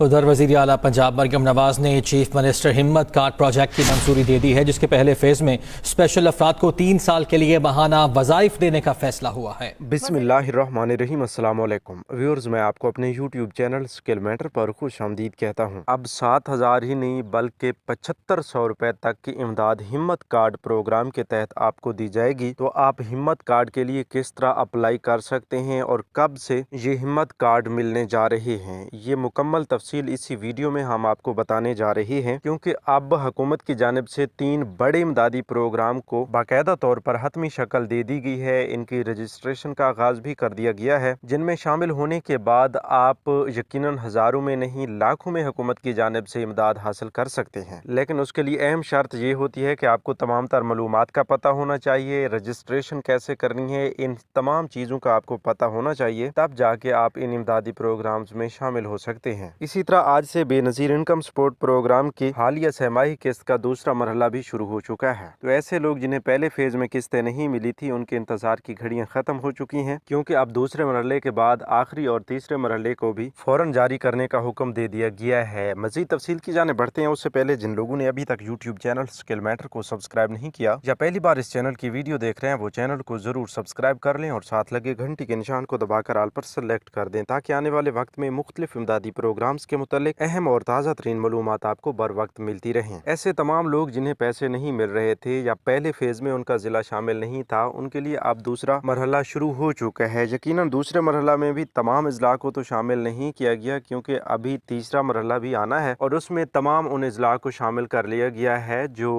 उधर वज़ीर आला पंजाब मरियम नवाज ने चीफ मिनिस्टर हिम्मत कार्ड प्रोजेक्ट की मंजूरी दे दी है, जिसके पहले फेज में स्पेशल अफराद को 3 साल के लिए माहाना वज़ाइफ देने का फैसला हुआ है। बिस्मिल्लाहिर्रहमानिर्रहीम। अस्सलाम वालेकुम व्यूअर्स, मैं आपको अपने यूट्यूब चैनल स्किल मैटर पर खुश आमदीद कहता हूँ। अब 7,000 ही नहीं बल्कि 7500 रुपए तक की इमदाद हिम्मत कार्ड प्रोग्राम के तहत आपको दी जाएगी। तो आप हिम्मत कार्ड के लिए किस तरह अप्लाई कर सकते हैं और कब से ये हिम्मत कार्ड मिलने जा रहे हैं, ये मुकम्मल इसी वीडियो में हम आपको बताने जा रहे हैं, क्योंकि अब हुकूमत की जानिब से 3 बड़े इमदादी प्रोग्राम को बाकायदा तौर पर हतमी शक्ल दे दी गई है। इनकी रजिस्ट्रेशन का आगाज भी कर दिया गया है, जिनमें शामिल होने के बाद आप यकीनन हजारों में नहीं लाखों में हुकूमत की जानिब से इमदाद हासिल कर सकते हैं। लेकिन उसके लिए अहम शर्त ये होती है कि आपको तमाम तर मालूमात का पता होना चाहिए, रजिस्ट्रेशन कैसे करनी है, इन तमाम चीज़ों का आपको पता होना चाहिए, तब जाके आप इन इमदादी प्रोग्राम्स में शामिल हो सकते हैं। इसी तरह आज से बेनज़ीर इनकम सपोर्ट प्रोग्राम की हालिया सहमाही किस्त का दूसरा मरहला भी शुरू हो चुका है। तो ऐसे लोग जिन्हें पहले फेज में किस्तें नहीं मिली थी, उनके इंतजार की घड़ियां खत्म हो चुकी हैं, क्योंकि अब दूसरे मरहले के बाद आखिरी और तीसरे मरहले को भी फौरन जारी करने का हुक्म दे दिया गया है। मजीद तफसील की जाने बढ़ते हैं, उससे पहले जिन लोगों ने अभी तक यूट्यूब चैनल स्किल मैटर को सब्सक्राइब नहीं किया या पहली बार इस चैनल की वीडियो देख रहे हैं, वो चैनल को जरूर सब्सक्राइब कर लें और साथ लगे घंटी के निशान को दबाकर आल पर सेलेक्ट कर दें, ताकि आने वाले वक्त में मुख्तलिफ इमदादी प्रोग्राम्स के मुतालिक अहम और ताज़ा तरीन मालूमात आपको बर वक्त मिलती रहें। ऐसे तमाम लोग जिन्हें पैसे नहीं मिल रहे थे या पहले फेज में उनका जिला शामिल नहीं था, उनके लिए अब दूसरा मरहला शुरू हो चुका है। यकीनन दूसरे मरहला में भी तमाम अजला को तो शामिल नहीं किया गया, क्योंकि अभी तीसरा मरहला भी आना है और उसमें तमाम उन अजला को शामिल कर लिया गया है जो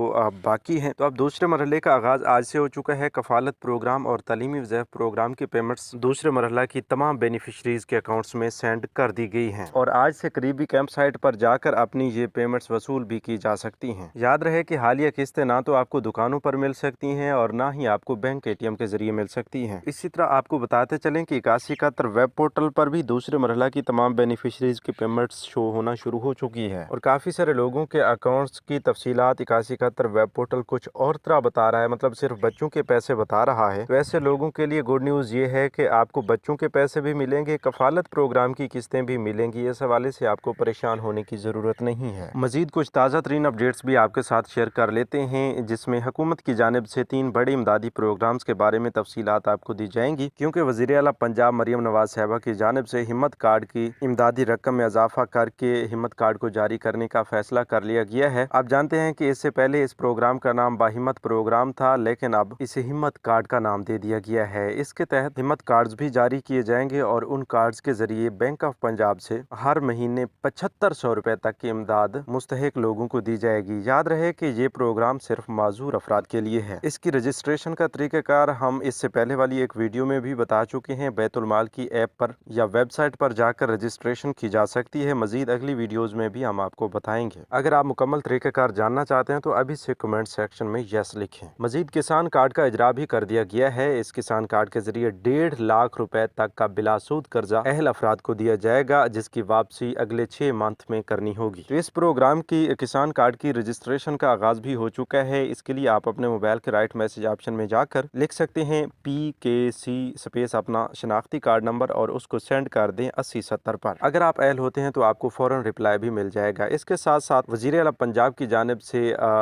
बाकी हैं। तो अब दूसरे मरहले का आगाज आज से हो चुका है। कफालत प्रोग्राम और तालीमी वज़ीफ़ा प्रोग्राम की पेमेंट्स दूसरे मरहला की तमाम बेनिफिशरीज के अकाउंट्स में सेंड कर दी गई हैं और आज से करीबी कैंप साइट पर जाकर अपनी ये पेमेंट्स वसूल भी की जा सकती हैं। याद रहे कि हालिया किस्तें ना तो आपको दुकानों पर मिल सकती हैं और ना ही आपको बैंक ATM के जरिए मिल सकती हैं। इसी तरह आपको बताते चलें कि 8171 वेब पोर्टल पर भी दूसरे मरहला की तमाम बेनिफिशरीज की पेमेंट्स शो होना शुरू हो चुकी है और काफी सारे लोगों के अकाउंट्स की तफसीलात 8171 वेब पोर्टल कुछ और तरह बता रहा है, मतलब सिर्फ बच्चों के पैसे बता रहा है। तो ऐसे लोगों के लिए गुड न्यूज ये है कि आपको बच्चों के पैसे भी मिलेंगे, कफालत प्रोग्राम की किस्तें भी मिलेंगी। इस हवाले से आपको परेशान होने की जरूरत नहीं है। मजीद कुछ ताज़ा तरीन अपडेट्स भी आपके साथ शेयर कर लेते हैं, जिसमें हुकूमत की जानिब से 3 बड़े इमदादी प्रोग्राम्स के बारे में तफसीलात आपको दी जाएंगी, क्योंकि वज़ीर आला पंजाब मरियम नवाज साहिबा की जानिब से हिम्मत कार्ड की इमदादी रकम में इजाफा करके हिम्मत कार्ड को जारी करने का फैसला कर लिया गया है। आप जानते हैं कि इससे पहले इस प्रोग्राम का नाम बाहिम्मत प्रोग्राम था, लेकिन अब इसे हिम्मत कार्ड का नाम दे दिया गया है। इसके तहत हिम्मत कार्ड्स भी जारी किए जाएंगे और उन कार्ड्स के जरिए बैंक ऑफ पंजाब से हर महीने 7500 रुपए तक की इमदाद मुस्तहिक लोगों को दी जाएगी। याद रहे कि ये प्रोग्राम सिर्फ माजूर अफराद के लिए है। इसकी रजिस्ट्रेशन का तरीक़ाकार हम इससे पहले वाली एक वीडियो में भी बता चुके हैं। बैतुल माल की ऐप पर या वेबसाइट पर जाकर रजिस्ट्रेशन की जा सकती है। मजीद अगली वीडियोज में भी हम आपको बताएंगे। अगर आप मुकम्मल तरीक़ाकार जानना चाहते हैं तो अभी से कमेंट सेक्शन में यस लिखें। मजीद किसान कार्ड का इजरा भी कर दिया गया है। इस किसान कार्ड के जरिए 1.5 लाख रुपए तक का बिलासूद कर्जा अहल अफराद को दिया जाएगा, जिसकी वापसी अगले 6 मंथ में करनी होगी। तो इस प्रोग्राम की किसान कार्ड की रजिस्ट्रेशन का आगाज भी हो चुका है। इसके लिए आप अपने मोबाइल के राइट मैसेज ऑप्शन में जाकर लिख सकते हैं PKC स्पेस अपना शनाख्ती कार्ड नंबर और उसको सेंड कर दें 8070 पर। अगर आप अहल होते हैं तो आपको फौरन रिप्लाई भी मिल जाएगा। इसके साथ साथ वज़ीर आला पंजाब की जानिब से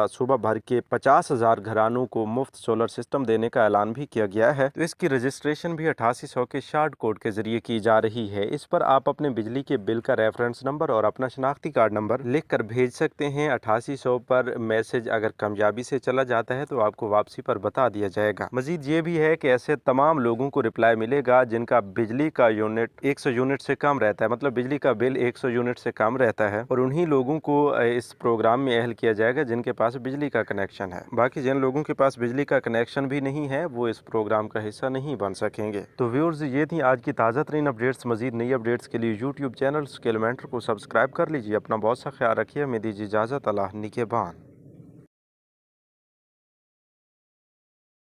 सूबा भर के 50,000 घरानों को मुफ्त सोलर सिस्टम देने का ऐलान भी किया गया है। तो इसकी रजिस्ट्रेशन भी 8800 के शार्ट कोड के जरिए की जा रही है। इस पर आप अपने बिजली के बिल का रेफरेंस नंबर और अपना शनाख्ती कार्ड नंबर लिख कर भेज सकते हैं। 8800 पर मैसेज अगर कामयाबी से चला जाता है तो आपको वापसी पर बता दिया जाएगा। मजीद ये भी है कि ऐसे तमाम लोगों को रिप्लाई मिलेगा जिनका बिजली का यूनिट 100 यूनिट से कम रहता है, मतलब बिजली का बिल 100 यूनिट से कम रहता है, और उन्हीं लोगों को इस प्रोग्राम में अहल किया जाएगा जिनके पास बिजली का कनेक्शन है। बाकी जिन लोगों के पास बिजली का कनेक्शन भी नहीं है वो इस प्रोग्राम का हिस्सा नहीं बन सकेंगे। तो व्यूअर्स, ये थी आज की ताज़ा तरीन अपडेट्स। मजीद नई अपडेट्स के लिए यूट्यूब चैनल स्किल मैटर को सब्सक्राइब कर लीजिए। अपना बहुत सा ख्याल रखिए। हमें दीजिए इजाज़त। अल्लाह निगहबान।